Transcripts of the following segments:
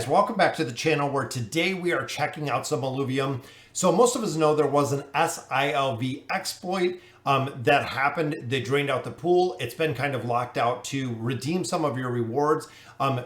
guys, welcome back to the channel where today we are checking out some Illuvium. So most of us know there was an SILV exploit that happened. They drained out the pool. It's been kind of locked out to redeem some of your rewards,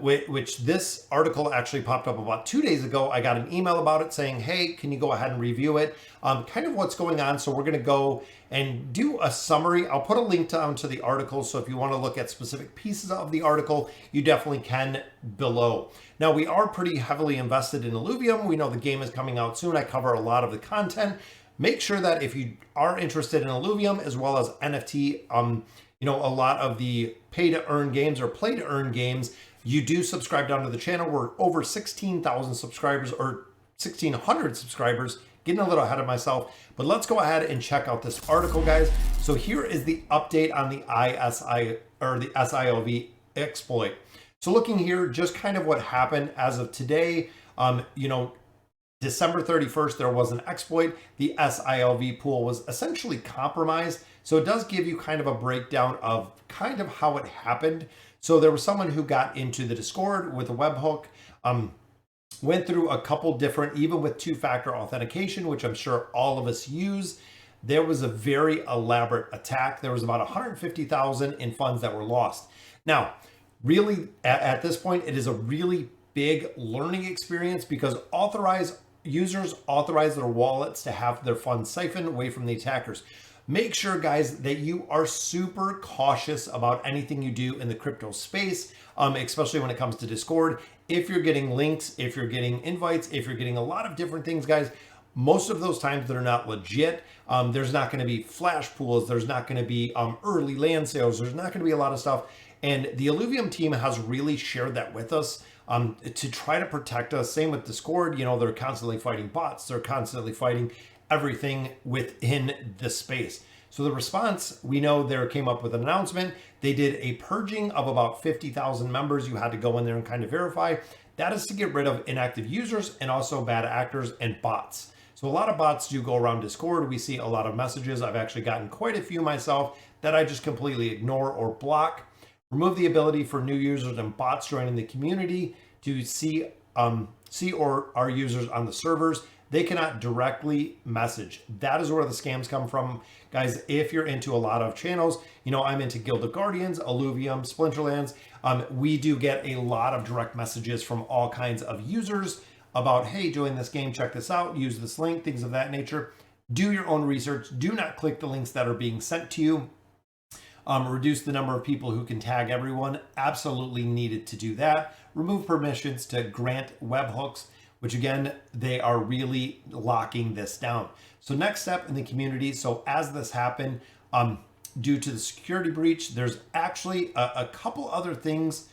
which this article actually popped up about 2 days ago. I got an email about it saying, hey, can you go ahead and review it? Kind of what's going on. So we're going to go and do a summary. I'll put a link down to the article. So if you want to look at specific pieces of the article, you definitely can below. Now, we are pretty heavily invested in Illuvium. We know the game is coming out soon. I cover a lot of the content. Make sure that if you are interested in Illuvium as well as NFT, a lot of the pay to earn games or play to earn games, you do subscribe down to the channel. We're over 16,000 subscribers or 1,600 subscribers. Getting a little ahead of myself, but let's go ahead and check out this article, guys. So here is the update on the SILV exploit. So looking here, just kind of what happened as of today, December 31st, there was an exploit. The sILV pool was essentially compromised. So it does give you kind of a breakdown of kind of how it happened. So there was someone who got into the Discord with a webhook, went through a couple different, even with two-factor authentication, which I'm sure all of us use. There was a very elaborate attack. There was about 150,000 in funds that were lost. Now, really, at this point, it is a really big learning experience because users authorize their wallets to have their funds siphoned away from the attackers. Make sure, guys, that you are super cautious about anything you do in the crypto space, especially when it comes to Discord. If you're getting links, if you're getting invites, if you're getting a lot of different things, guys, most of those times they're not legit. There's not going to be flash pools. There's not going to be early land sales. There's not going to be a lot of stuff. And the Illuvium team has really shared that with us to try to protect us. Same with Discord. They're constantly fighting bots. They're constantly fighting everything within the space. So the response, we know there came up with an announcement. They did a purging of about 50,000 members. You had to go in there and kind of verify. That is to get rid of inactive users and also bad actors and bots. So a lot of bots do go around Discord. We see a lot of messages. I've actually gotten quite a few myself that I just completely ignore or block. Remove the ability for new users and bots joining the community to see or our users on the servers. They cannot directly message. That is where the scams come from. Guys, if you're into a lot of channels, I'm into Guild of Guardians, Illuvium, Splinterlands. We do get a lot of direct messages from all kinds of users about, hey, join this game, check this out, use this link, things of that nature. Do your own research. Do not click the links that are being sent to you. Reduce the number of people who can tag everyone. Absolutely needed to do that. Remove permissions to grant webhooks, which again, they are really locking this down. So next step in the community. So as this happened, due to the security breach, there's actually a couple other things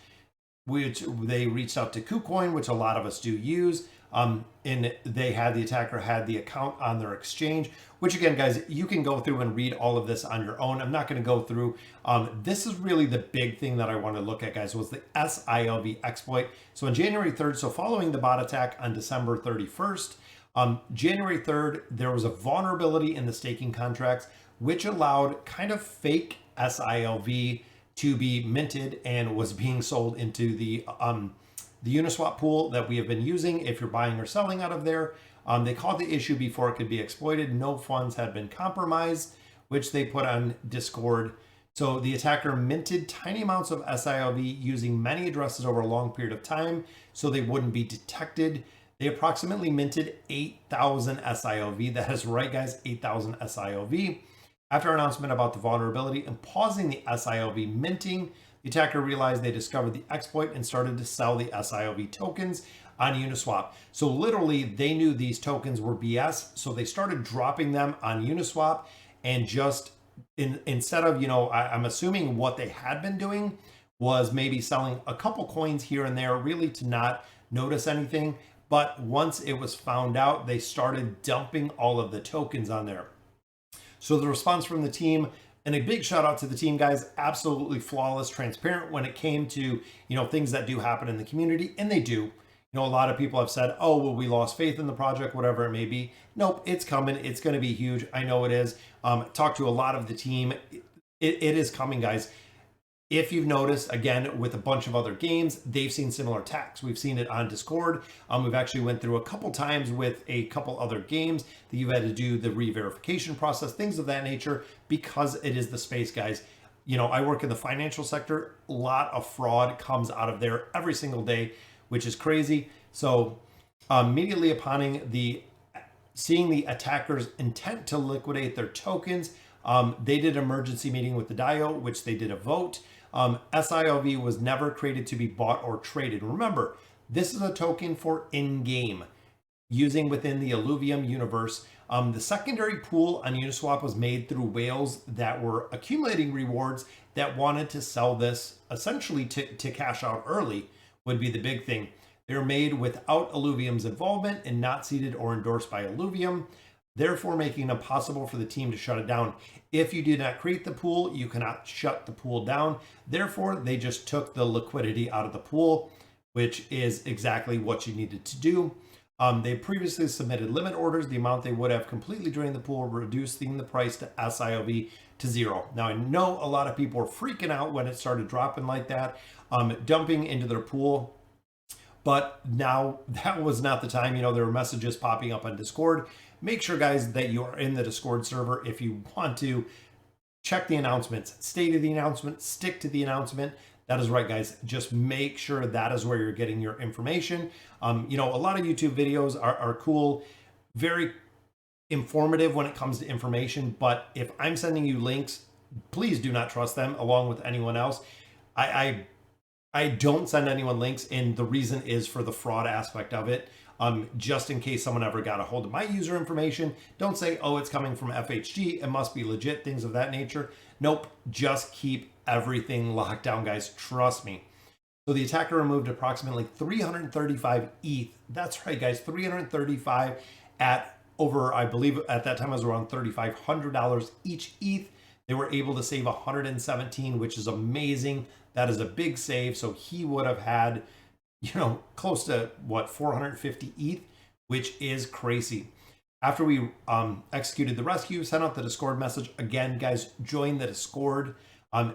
which they reached out to KuCoin, which a lot of us do use. And the attacker had the account on their exchange, which again, guys, you can go through and read all of this on your own. I'm not going to go through. This is really the big thing that I want to look at, guys, was the sILV exploit. So on January 3rd, so following the bot attack on December 31st, January 3rd, there was a vulnerability in the staking contracts, which allowed kind of fake sILV to be minted and was being sold into the Uniswap pool that we have been using. If you're buying or selling out of there, they caught the issue before it could be exploited. No funds had been compromised, which they put on Discord. So the attacker minted tiny amounts of sILV using many addresses over a long period of time so they wouldn't be detected. They approximately minted 8,000 sILV. That is right, guys, 8,000 sILV. After announcement about the vulnerability and pausing the sILV minting, the attacker realized they discovered the exploit and started to sell the sILV tokens on Uniswap. So literally, they knew these tokens were BS, so they started dropping them on Uniswap and just instead of, I'm assuming what they had been doing was maybe selling a couple coins here and there, really to not notice anything. But once it was found out, they started dumping all of the tokens on there. So the response from the team, and a big shout out to the team, guys, absolutely flawless, transparent when it came to, things that do happen in the community, and they do. A lot of people have said, oh, well, we lost faith in the project, whatever it may be. Nope, it's coming. It's going to be huge. I know it is. Talk to a lot of the team. It is coming, guys. If you've noticed, again, with a bunch of other games, they've seen similar attacks. We've seen it on Discord. We've actually went through a couple times with a couple other games that you've had to do the re-verification process, things of that nature, because it is the space, guys. You know, I work in the financial sector. A lot of fraud comes out of there every single day, which is crazy. So immediately upon seeing the attacker's intent to liquidate their tokens, they did an emergency meeting with the DIO, which they did a vote. SILV was never created to be bought or traded. Remember, this is a token for in-game, using within the Illuvium universe. The secondary pool on Uniswap was made through whales that were accumulating rewards that wanted to sell this essentially to cash out early, would be the big thing. They were made without Illuvium's involvement and not seeded or endorsed by Illuvium, therefore making it impossible for the team to shut it down. If you did not create the pool, you cannot shut the pool down. Therefore, they just took the liquidity out of the pool, which is exactly what you needed to do. They previously submitted limit orders. The amount they would have completely drained the pool, reducing the price to SILV to zero. Now, I know a lot of people were freaking out when it started dropping like that, dumping into their pool. But now that was not the time. You know, there were messages popping up on Discord. Make sure, guys, that you are in the Discord server. If you want to check the announcements, stay to the announcement, stick to the announcement. That is right, guys. Just make sure that is where you're getting your information. You know, a lot of YouTube videos are cool, very informative when it comes to information. But if I'm sending you links, please do not trust them along with anyone else. I don't send anyone links, and the reason is for the fraud aspect of it. Just in case someone ever got a hold of my user information, don't say, oh, it's coming from FHG, it must be legit, things of that nature. Nope, just keep everything locked down, guys. Trust me. So the attacker removed approximately 335 ETH. That's right, guys, 335 at over, I believe at that time it was around $3,500 each ETH. They were able to save 117, which is amazing. That is a big save. So he would have had, you know, close to what, 450 ETH, which is crazy. After we executed the rescue, sent out the Discord message. Again, guys, join the Discord.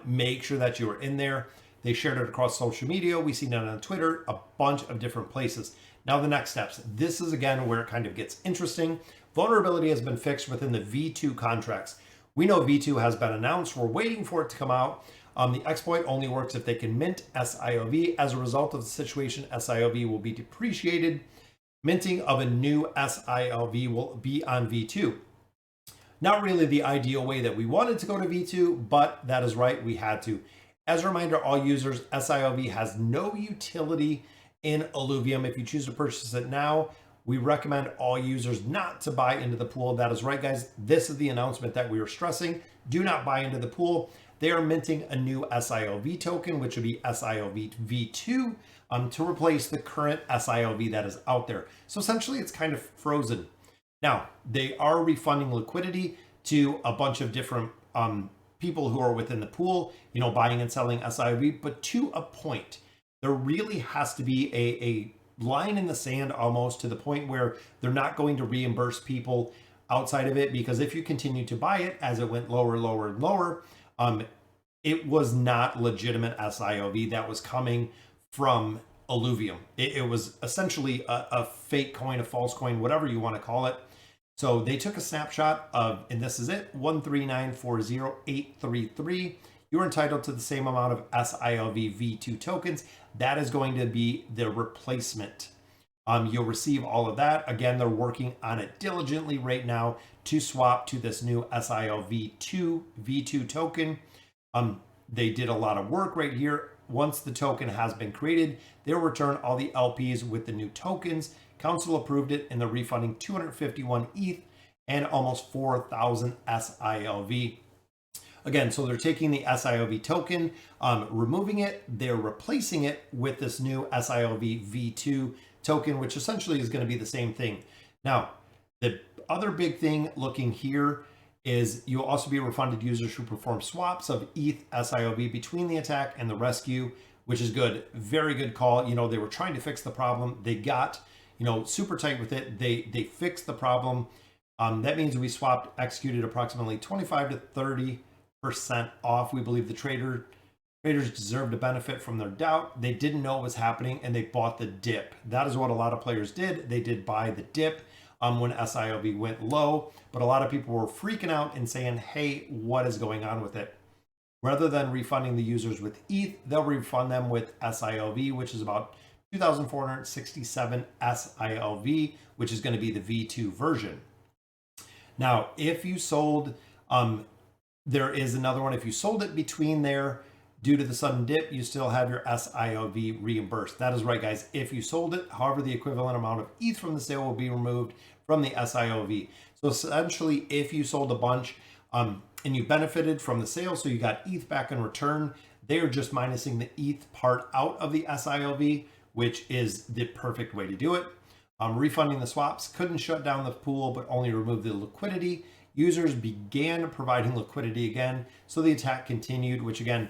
Make sure that you are in there. They shared it across social media. We seen it on Twitter, a bunch of different places. Now the next steps. This is again where it kind of gets interesting. Vulnerability has been fixed within the V2 contracts. We know V2 has been announced. We're waiting for it to come out. The exploit only works if they can mint SIOV. As a result of the situation, SIOV will be depreciated. Minting of a new SILV will be on V2. Not really the ideal way that we wanted to go to V2, but that is right, we had to. As a reminder, all users, SILV has no utility in Illuvium. If you choose to purchase it now, we recommend all users not to buy into the pool. That is right, guys. This is the announcement that we are stressing. Do not buy into the pool. They are minting a new SILV token, which would be SILV V2, to replace the current SILV that is out there. So essentially, it's kind of frozen. Now, they are refunding liquidity to a bunch of different people who are within the pool, you know, buying and selling SILV, but to a point. There really has to be a line in the sand almost, to the point where they're not going to reimburse people outside of it, because if you continue to buy it as it went lower, lower, and lower, it was not legitimate SIOV that was coming from Illuvium. It was essentially a fake coin, a false coin, whatever you want to call it. So they took a snapshot of, and this is it, 139,40833. You're entitled to the same amount of SILV V2 tokens. That is going to be the replacement. You'll receive all of that. Again, they're working on it diligently right now to swap to this new SILV V2 token. They did a lot of work right here. Once the token has been created, they'll return all the LPs with the new tokens. Council approved it, and they're refunding 251 ETH and almost 4,000 SILV. Again, so they're taking the SILV token, removing it, they're replacing it with this new SILV V2 token, which essentially is going to be the same thing. Now, the other big thing looking here is you'll also be refunded users who perform swaps of ETH SILV between the attack and the rescue, which is good. Very good call. You know, they were trying to fix the problem. They got, you know, super tight with it. They fixed the problem. That means we swapped, executed approximately 25 to 30% off. We believe the traders Traders deserve to benefit from their doubt. They didn't know what was happening and they bought the dip. That is what a lot of players did. They did buy the dip when SIOB went low, but a lot of people were freaking out and saying, hey, what is going on with it? Rather than refunding the users with ETH, they'll refund them with SILV, which is about 2,467 SILV, which is going to be the V2 version. Now, if you sold, there is another one. If you sold it between there due to the sudden dip, you still have your SILV reimbursed. That is right, guys. If you sold it, however, the equivalent amount of ETH from the sale will be removed from the SILV. So essentially, if you sold a bunch, and you benefited from the sale, so you got ETH back in return, they are just minusing the ETH part out of the SILV, which is the perfect way to do it. Refunding the swaps couldn't shut down the pool, but only remove the liquidity. Users began providing liquidity again, so the attack continued, which again,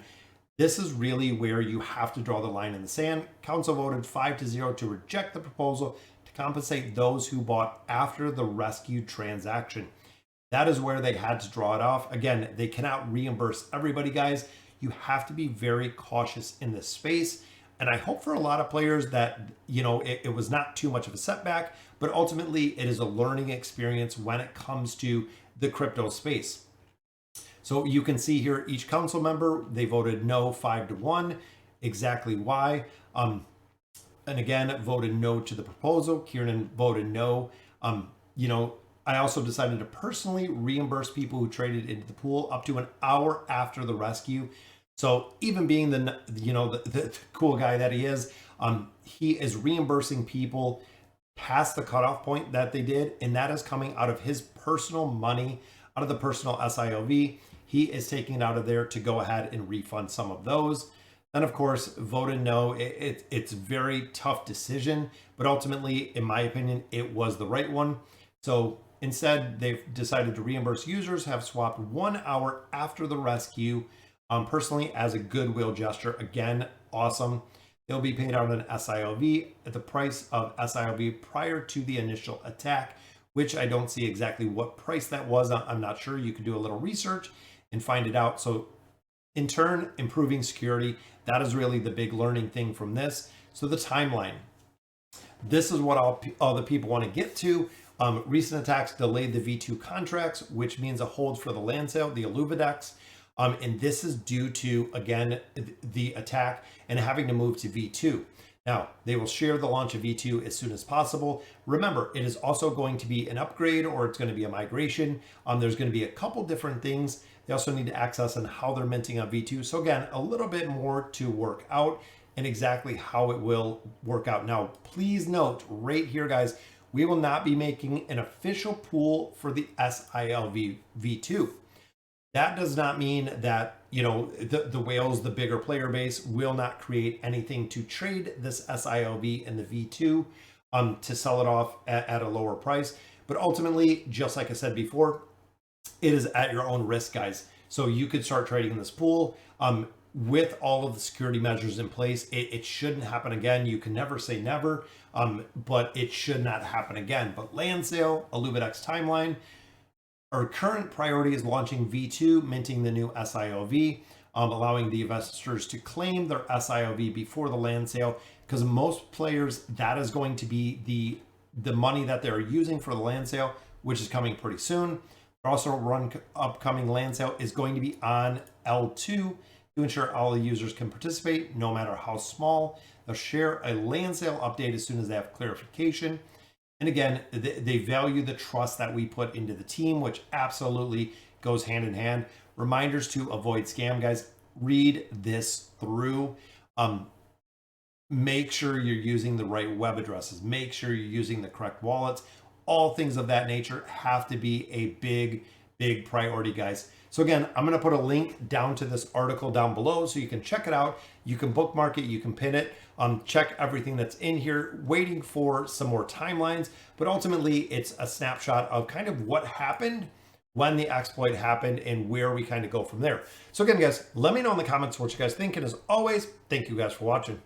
this is really where you have to draw the line in the sand. Council voted 5-0 to reject the proposal to compensate those who bought after the rescue transaction. That is where they had to draw it off. Again, they cannot reimburse everybody, guys. You have to be very cautious in this space. And I hope for a lot of players that, you know, it was not too much of a setback, but ultimately it is a learning experience when it comes to the crypto space. So you can see here, each council member, they voted no 5-1. Exactly why. And again, voted no to the proposal. Kieran voted no. You know, I also decided to personally reimburse people who traded into the pool up to an hour after the rescue. So even being the cool guy that he is reimbursing people past the cutoff point that they did, and that is coming out of his personal money, out of the personal SILV. He is taking it out of there to go ahead and refund some of those. Then, of course, voted no. It's a very tough decision, but ultimately, in my opinion, it was the right one. So instead, they've decided to reimburse users, have swapped 1 hour after the rescue, personally as a goodwill gesture. Again, awesome. They'll be paid out an SILV at the price of SILV prior to the initial attack, which I don't see exactly what price that was. I'm not sure. You can do a little research and find it out. So in turn, improving security, that is really the big learning thing from this. So the timeline. This is what all the people want to get to. Recent attacks delayed the V2 contracts, which means a hold for the land sale, the ILLUVIUM. And this is due to, again, the attack and having to move to V2. Now, they will share the launch of V2 as soon as possible. Remember, it is also going to be an upgrade or it's going to be a migration. There's going to be a couple different things. They also need to access on how they're minting on V2. So again, a little bit more to work out and exactly how it will work out. Now, please note right here, guys, we will not be making an official pool for the SILV V2. That does not mean that, you know, the whales, the bigger player base, will not create anything to trade this SILV and the V2 to sell it off at a lower price. But ultimately, just like I said before, it is at your own risk, guys. So you could start trading in this pool with all of the security measures in place. It shouldn't happen again. You can never say never, but it should not happen again. But land sale, ILLUVIUM timeline. Our current priority is launching V2, minting the new SILV, allowing the investors to claim their SILV before the land sale, because most players, that is going to be the money that they're using for the land sale, which is coming pretty soon. Also, upcoming land sale is going to be on L2 to ensure all the users can participate, no matter how small. They'll share a land sale update as soon as they have clarification. And again, they value the trust that we put into the team, which absolutely goes hand in hand. Reminders to avoid scam, guys. Read this through. Make sure you're using the right web addresses. Make sure you're using the correct wallets. All things of that nature have to be a big priority, guys. So again, I'm going to put a link down to this article down below so you can check it out. You can bookmark it, you can pin it, check everything that's in here, waiting for some more timelines. But ultimately, it's a snapshot of kind of what happened when the exploit happened and where we kind of go from there. So again, guys, let me know in the comments what you guys think. And as always, thank you guys for watching.